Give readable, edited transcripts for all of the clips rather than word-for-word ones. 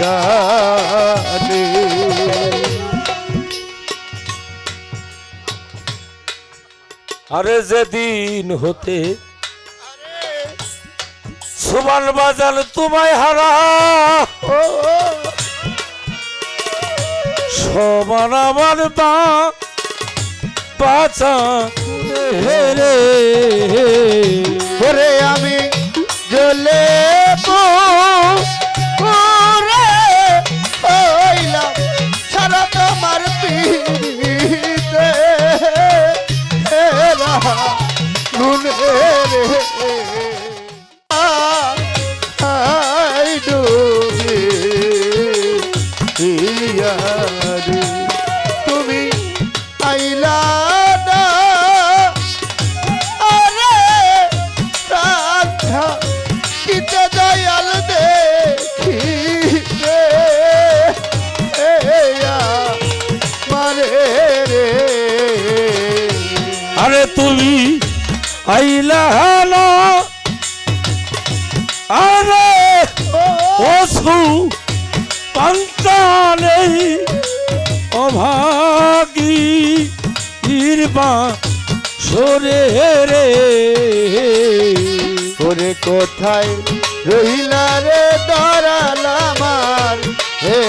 গানে। আরে যেদিন হতে সুবান বাজাল তোমায় হারা সমান আমার বাঁচা হেরে ওরে আমি জ্বলে পুরে হইলাম সারা তোমার পিড়িতে হেরা গুনে রে আই ডুবে ইয়ারে তুমি আইলা না আরে রাধা কিতে দয়াল দেখিতে এয়া মারে রে। আরে তুমি আইলা না আরে ওসু পান্তালে অভাগী ইরবা সরে রে ওরে কোথায় রহিলা রে দরাল আমার হে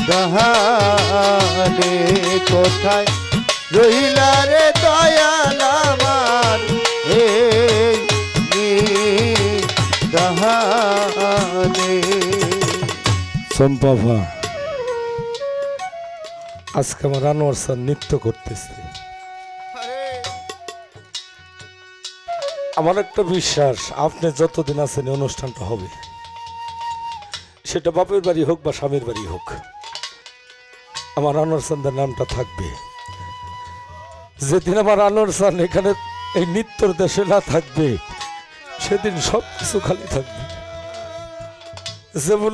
দহানে কোথায় রহিলা রে দয়াল আমার হে দহানে। সম্পাভা আজকে আমার আনোয়ার স্যার নৃত্য করতেছে। আমার একটা বিশ্বাস আপনি যতদিন আছেন এই অনুষ্ঠানটা হবে, সেটা বাপের বাড়ি হোক বা স্বামীর বাড়ি হোক, আমার আনোয়ার স্যারের নামটা থাকবে। যেদিন আমার আনোয়ার স্যার এখানে এই নৃত্যর দেশে না থাকবে সেদিন সব কিছু খালি থাকবে। যেমন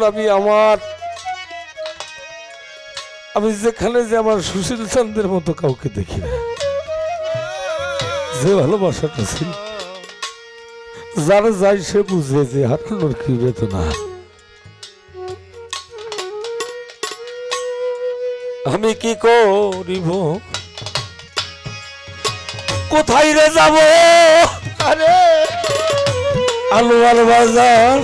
আমি যেখানে যে আমার সুশীল চন্দ্রের মতো কাউকে দেখি না, যে ভালোবাসাটা ছিল যারা যায় সে বুঝে যে হারানোর কি বেদনা। আমি কি করিব কোথায় রে যাব আরে আলোয়ার বাজার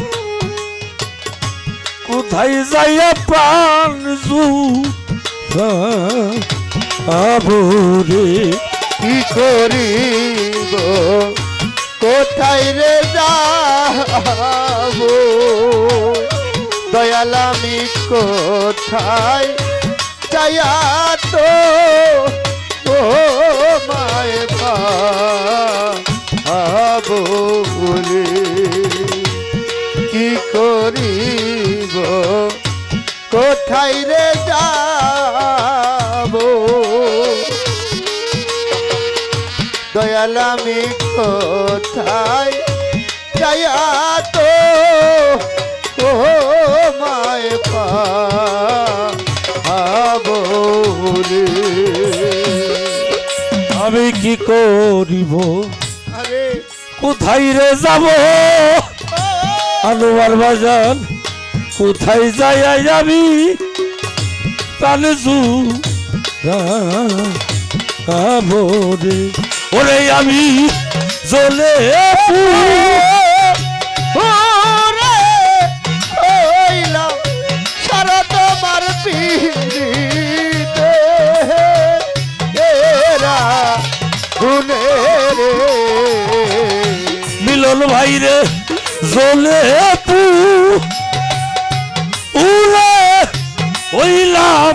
কোথায় যাইয়া প্রাণ জুড়ে কি করিব কোথায় রে যাব দয়াল আমি কোথায় যাইয়া তো ও মায় ভাবো বলে কি করিব কোথায় রে যাব দয়াল আমি কোথায় যাইয়া তো ও মায় পাবো রে। আমি কি করিব আরে কোথায় রে যাব আনোয়ার বাজার কোথায় যাইয়া যাবি প্রাণে জুড়ে ওরে আমি জ্বলে ওরে হইলাম সারা তোমার পিড়িতে এরা গুনে রে। মিলন ভাই রে জ্বলে উড়ে হইলাম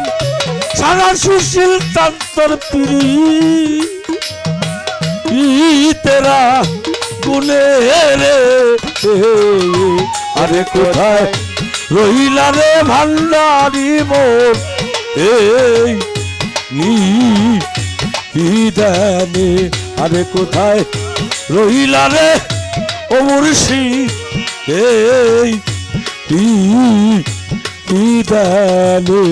সারা সুশীল তান্তর পিড়ি তেরা গুনে রে। আরে কোথায় রহিলা রে ভান্ডারি মোর এই নিদানে। আরে কোথায় রহিলা রে ও মুর্শিদ এই নিদানে।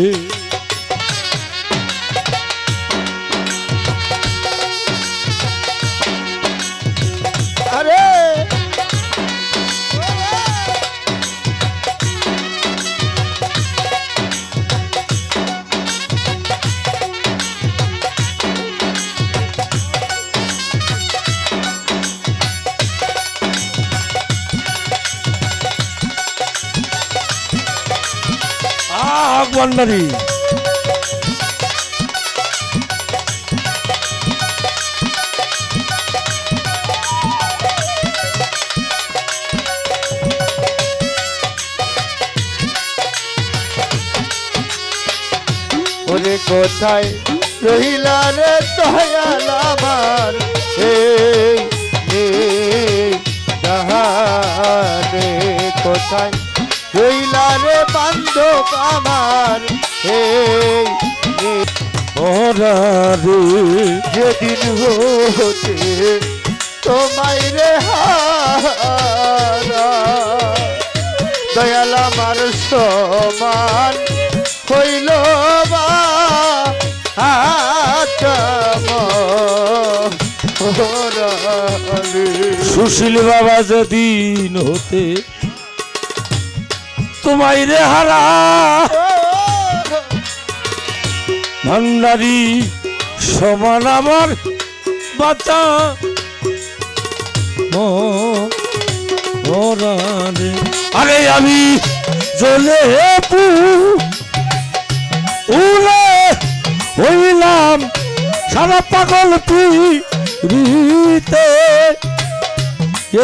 আরে ভান্ডারী। ওরে কোথায় রহিলা রে দয়াল আমার এই জাহানে কোথায় রহিলা রে বান্ধব আমার এই ওরা রে যেদিন হতে তোমায় রে হারা দয়াল আমার সমান হইল বা সুশীল বাবা যেদিন হতে তোমায় রে হারা ভান্ডারী সমান আমার বাঁচা মরারে। আরে আমি জ্বলে উলে হইলাম সারা পাগল পিতে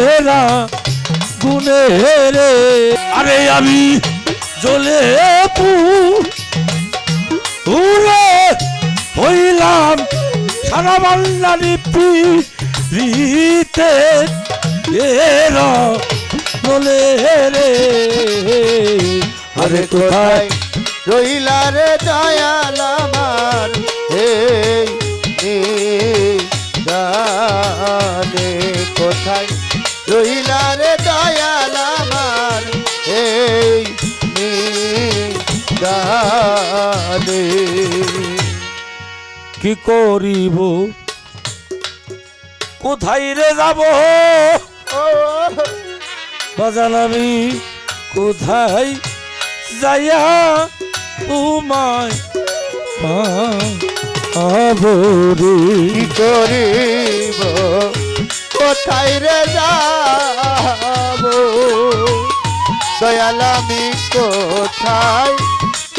এরা গুনে রে। আরে আমি জ্বলে উলে হইলাম সারা বান্নারি পিতে এরা বলে রে। আরে কোথায় রহিলা রে দয়াল আমার এই গানে কোথায় রহিলা রে দয়াল আমার এই গানে কি করিব কোথায় রে যাব বাজান আমি কোথায় যাইয়া তোমায় পাবো রে। কি করিব কোথায় রে যাব দয়াল আমি কোথায়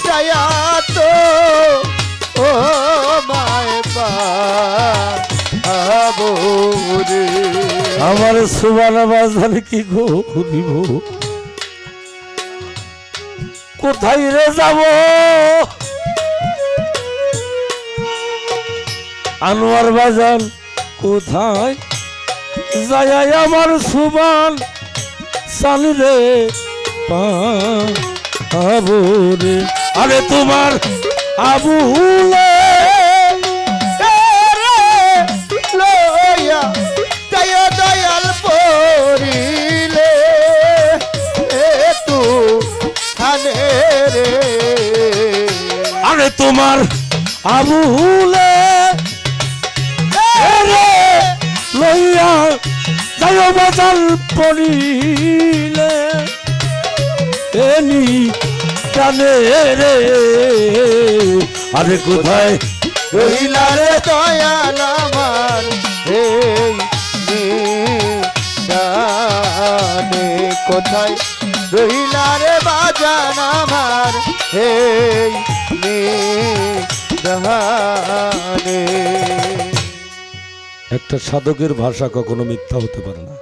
যাইয়া তো ও মায় পাবো রে। আমার সুবান বাজান কি করিব কোথায় রে যাব আনোয়ার বাজান কোথায় যায় আমার সুবান সালি রে পাবো রে। আরে তোমার আবুলে লইয়া দয়া দয়াল পরিলে তু খানে রে। আরে তোমার আবুলে লইয়া যায় বাজাল পড়িলে এনি জানে রে। আরে কোথায় রহিলা রে দয়াল আমার এই গানে কোথায় রহিলা রে বাজান আমার এই গানে। একটা সাধকের ভাষা কখনো মিথ্যা হতে পারে না,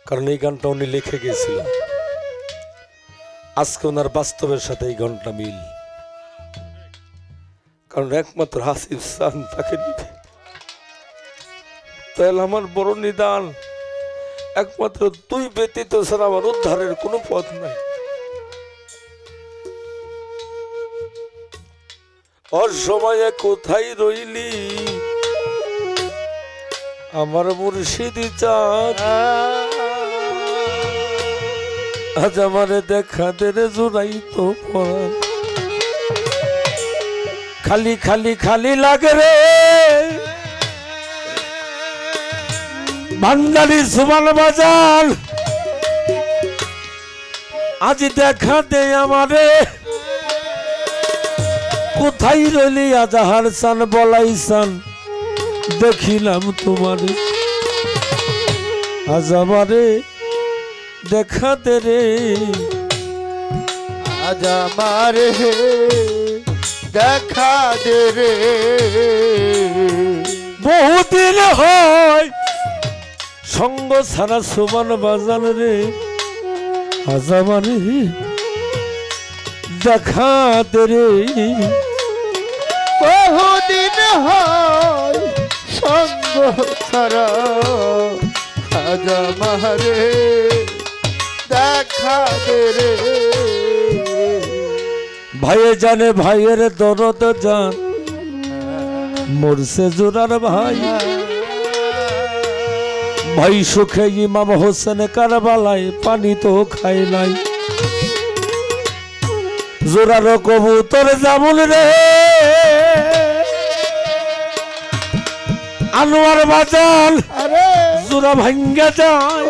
কারণ এই গানটা উনি লিখে গিয়েছিলেন। আজকে ওনার বাস্তবের সাথে এই গানটা মিল, কারণ একমাত্র হাসিব চান তাকে নিবে। তাহলে আমার বড় নিদান একমাত্র তুই ব্যতীত ছাড়া আমার উদ্ধারের কোনো পথ নাই। অসময়ে কোথায় রইলি আমার মুর্শিদি চাঁদ, আজ আমারে দেখা দেরে জোড়াই তো পড়ান। খালি খালি খালি লাগে রে ভান্ডারী সুমান বাজার, আজ দেখা দে আমারে কোথায় রইলি আজাহার সান বলাইসান দেখিলাম তোমারে, আজ আমারে দেখা দে রে আজ আমারে দেখা দে রে। বহুদিন হয় সঙ্গ ছাড়া সুমন বাজান রে, আজ আমারে দেখা দে রে। বহুদিন হয় সঙ্গ ছাড়া, আজ আমারে দেখা দে রে। ভাইয়ে জানে ভাইয়ের দরদ জান, মরছে জোরার ভাই। ভাই সুখে ইমাম হোসেন কারবালায় পানি তো খাই নাই। জোরার কবুতর জামুন রে, আনোয়ার বাজান জোড়া ভাঙ্গা যায়।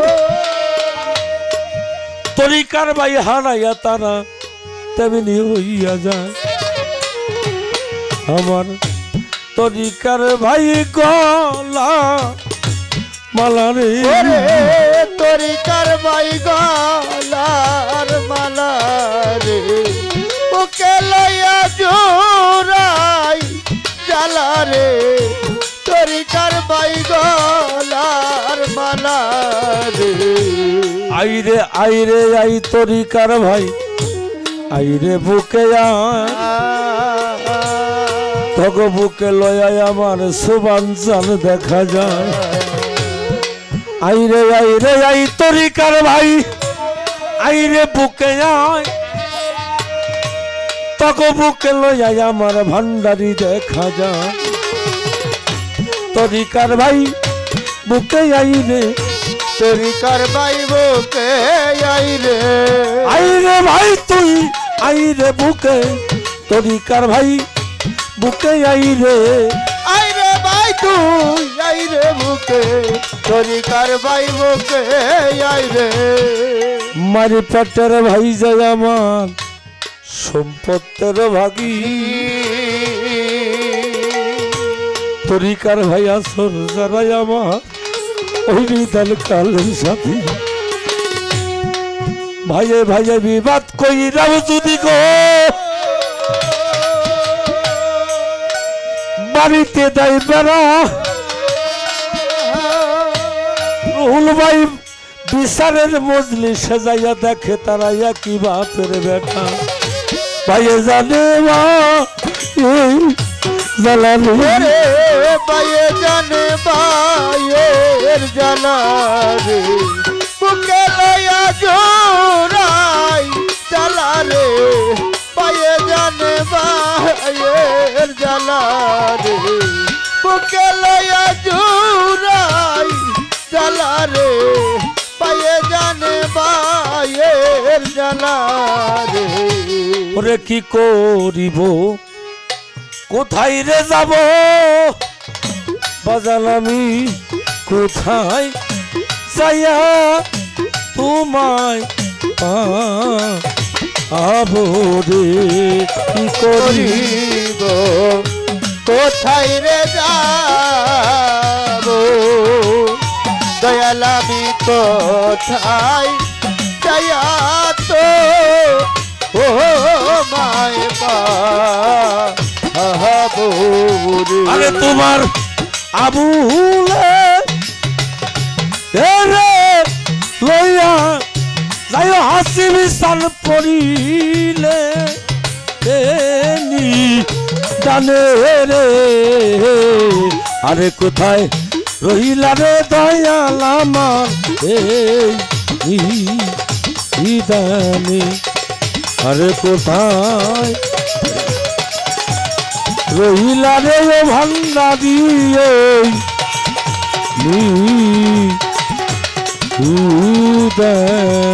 তরিকার ভাই হারাইয়া তারা তেমনি হইয়া যায়। আমার তরিকার ভাই গলা মালা রে, তরিকার ভাই গলার মালা রে। ওকে লইয়া জোড়াই জ্বালা রে, তরিকার ভাই গলার মালা রে। আইরে আইরে আই তরিকার ভাই, আইরে বুকে তগ বুকে লয়াই আমার সুবান চান দেখা যায়। আইরে আইরে আই তরিকার ভাই, আইরে বুকে আয় তগ বুকে লয়াই আমার ভান্ডারি দেখা যায়। তরিকার ভাই বুকে আইরে, তরিকার ভাই বুকে আইরে। আইরে ভাই তুই আইরে বুকে, তরিকার ভাই বুকে আইরে। আইরে ভাই তুই আইরে বুকে, তরিকার ভাই বুকে আইরে। মারি পেটের ভাই যায় আমার সম্পত্তের ভাগী। তরিকার ভাই আসর যারাই আমার ওই বিদাল কালের সাথী। ভাইয়ে ভাইয়ে বিবাদ কইরাও যদি গো বাড়িতে দেয় বেড়া। রুহুল ভাই বিচারের মজলি সাজাইয়া দেখে তারা একই বাপের বেটা। ভাইয়ে জানে মা এই জ্বালানি রে, পায়ে জানে পায়ের জ্বালা রে। বুকে লইয়া জোড়াই জ্বালা রে, পায়ে জানে পায়ের জ্বালা রে। বুকে লইয়া জোড়াই জ্বালা রে, পায়ে জানে পায়ের জ্বালা রে। ওরে কি করিব কোথায় রে যাব, বাজান আমি কোথায় যাইয়া তোমায় পাবো রে। কি করিব কোথায় রে যাব, দয়াল আমি কোথায় যাইয়া তো ও মায় পাবো রে। আরে তোমার আবুলে রে লইয়া যাই হাসি বিশাল পড়িলে নি জানে রে। আরে কোথায় রহিলা রে দয়াল আমার এই দানে। আরে কোথায় রহিলা রে ও ভান্ডারি দানে।